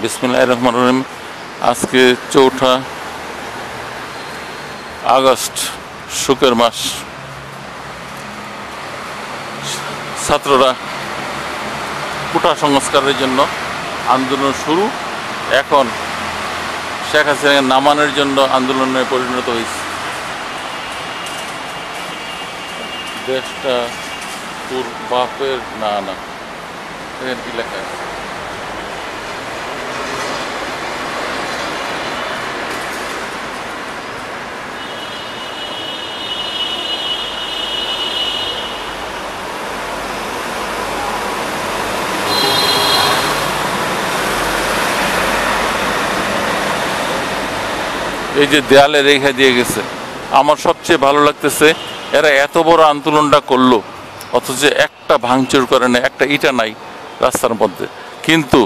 বিসমিল্লাহির রহমানির রহিম। আজকে 4 আগস্ট, শুকের মাস। ছাত্ররা কোটা সংস্কারের জন্য আন্দোলন শুরু। এখন শেখ হাসিনাকে নামানোর জন্য আন্দোলনে পরিণত হয়েছে। দেশটা তোর বাপের না না, এখানে কি লেখা আছে? এই যে দেয়ালে রেখা দিয়ে গেছে, আমার সবচেয়ে ভালো লাগতেছে এরা এত বড় আন্দোলনটা করলো অথচ একটা ভাঙচুর করে না, একটা ইটা নাই রাস্তার মধ্যে। কিন্তু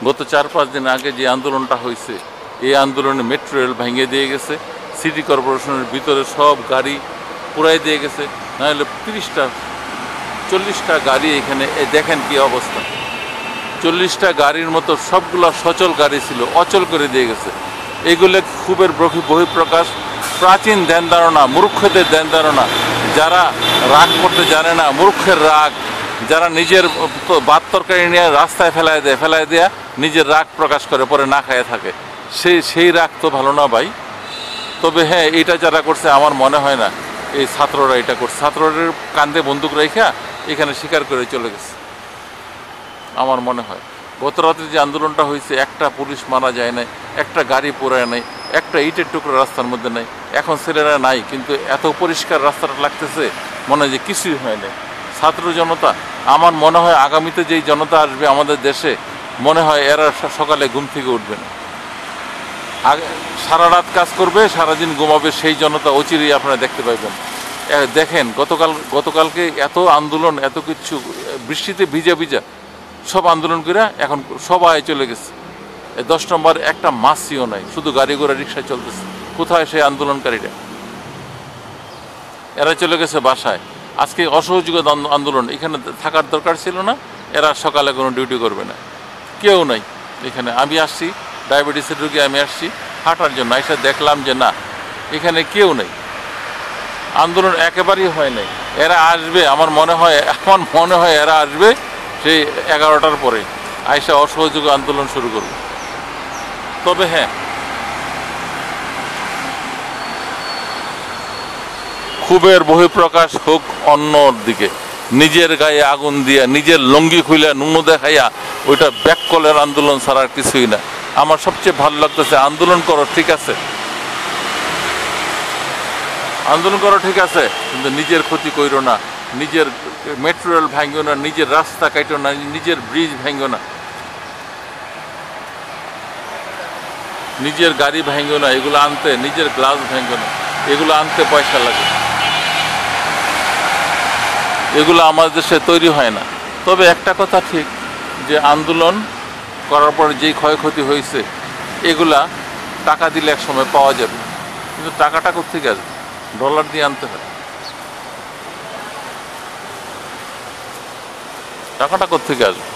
গত 4-5 দিন আগে যে আন্দোলনটা হয়েছে, এই আন্দোলনে মেট্রো রেল ভেঙে দিয়ে গেছে, সিটি কর্পোরেশনের ভিতরে সব গাড়ি পুরাই দিয়ে গেছে, নাহলে 30টা-40টা গাড়ি এখানে দেখেন কি অবস্থা। 40টা গাড়ির মতো সবগুলো সচল গাড়ি ছিল, অচল করে দিয়ে গেছে। এগুলো ক্ষোভের বহিঃপ্রকাশ, প্রাচীন ধ্যান ধারণা, মূর্খদের ধ্যান ধারণা। যারা রাগ করতে জানে না, মূর্খের রাগ। যারা নিজের ভাত তরকারি নিয়ে রাস্তায় ফেলায় দেয়া নিজের রাগ প্রকাশ করে, পরে না খাইয়ে থাকে, সেই রাগ তো ভালো না ভাই। তবে হ্যাঁ, এটা যারা করছে আমার মনে হয় না এই ছাত্ররা এটা করছে। ছাত্রদের কান্দে বন্দুক রেখা এখানে স্বীকার করে চলে গেছে আমার মনে হয়। গত রাত্রে যে আন্দোলনটা হয়েছে, একটা পুলিশ মারা যায় নাই, একটা গাড়ি পোড়ায় নাই, একটা ইটের টুকরো রাস্তার মধ্যে নাই। এখন ছেলেরা নাই, কিন্তু এত পরিষ্কার রাস্তাটা লাগতেছে, মনে হয় যে কিছুই হয় নাই। ছাত্র জনতা, আমার মনে হয় আগামীতে যেই জনতা আসবে আমাদের দেশে, মনে হয় এরা সকালে ঘুম থেকে উঠবে না, সারা রাত কাজ করবে, সারাদিন ঘুমাবে। সেই জনতা অচিরেই আপনারা দেখতে পাইবেন। দেখেন গতকালকে এত আন্দোলন, এত কিছু, বৃষ্টিতে ভিজা সব আন্দোলন করে এখন সবাই চলে গেছে। 10 নম্বর একটা মাসিও নাই, শুধু গাড়ি ঘোড়া রিক্সায় চলতেছে। কোথায় সেই আন্দোলনকারীরা? এরা চলে গেছে বাসায়। আজকে অসহযোগ আন্দোলন, এখানে থাকার দরকার ছিল না। এরা সকালে কোনো ডিউটি করবে না, কেউ নাই এখানে। আমি আসছি, ডায়াবেটিসের রোগী, আমি আসছি হাঁটার জন্য, এসে দেখলাম যে না, এখানে কেউ নেই। আন্দোলন একেবারেই হয় নাই। এরা আসবে আমার মনে হয় এরা আসবে সেই 11টার পরে, আইসা অসহযোগ আন্দোলন শুরু করবে। তবে হ্যাঁ, ক্ষোভের বহিঃপ্রকাশ হোক অন্যর দিকে। নিজের গায়ে আগুন দিয়া, নিজের লঙ্গি খুইলা নুন দেখাইয়া ওইটা ব্যাককলের আন্দোলন ছাড়া কিছুই না। আমার সবচেয়ে ভালো লাগতেছে, আন্দোলন করো ঠিক আছে, আন্দোলন করো ঠিক আছে, কিন্তু নিজের ক্ষতি কইরো না, নিজের মেট্রো রেল ভাঙিও না, নিজের রাস্তা কাটো না, নিজের ব্রিজ ভাঙিও না, নিজের গাড়ি ভাঙিও না। এগুলো আনতে, নিজের গ্লাস ভাঙিও না, এগুলো আনতে পয়সা লাগে। এগুলো আমাদের দেশে তৈরি হয় না। তবে একটা কথা ঠিক, যে আন্দোলন করার পরে যেই ক্ষয়ক্ষতি হয়েছে, এগুলা টাকা দিলে এক সময় পাওয়া যাবে, কিন্তু টাকাটা কোত্থেকে আসবে? ডলার দিয়ে আনতে হয়। টাকাটা কোত্থেকে আসবে?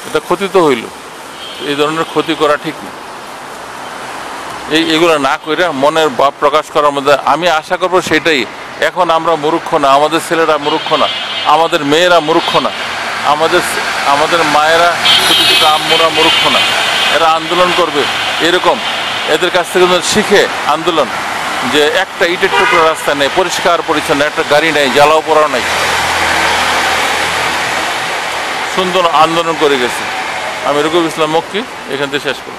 এটা ক্ষতি তো হইল। এই ধরনের ক্ষতি করা ঠিক না। এগুলো না করে মনের ভাব প্রকাশ করার মধ্যে আমি আশা করবো সেটাই। এখন আমরা মূর্খ না, আমাদের ছেলেরা মূর্খ না, আমাদের মেয়েরা মূর্খ না, আমাদের মায়েরা, ছোটো ছোটো আম্মুরা মূর্খ না। এরা আন্দোলন করবে এরকম, এদের কাছ থেকে শিখে আন্দোলন, যে একটা ইটের টুকরো রাস্তা নেই, পরিষ্কার পরিচ্ছন্ন, একটা গাড়ি নেই, জ্বালাও পোড়াও নেই, সুন্দর আন্দোলন করে গেছে। আমি রুকুব ইসলাম মক্কি, এখান থেকে শেষ করি।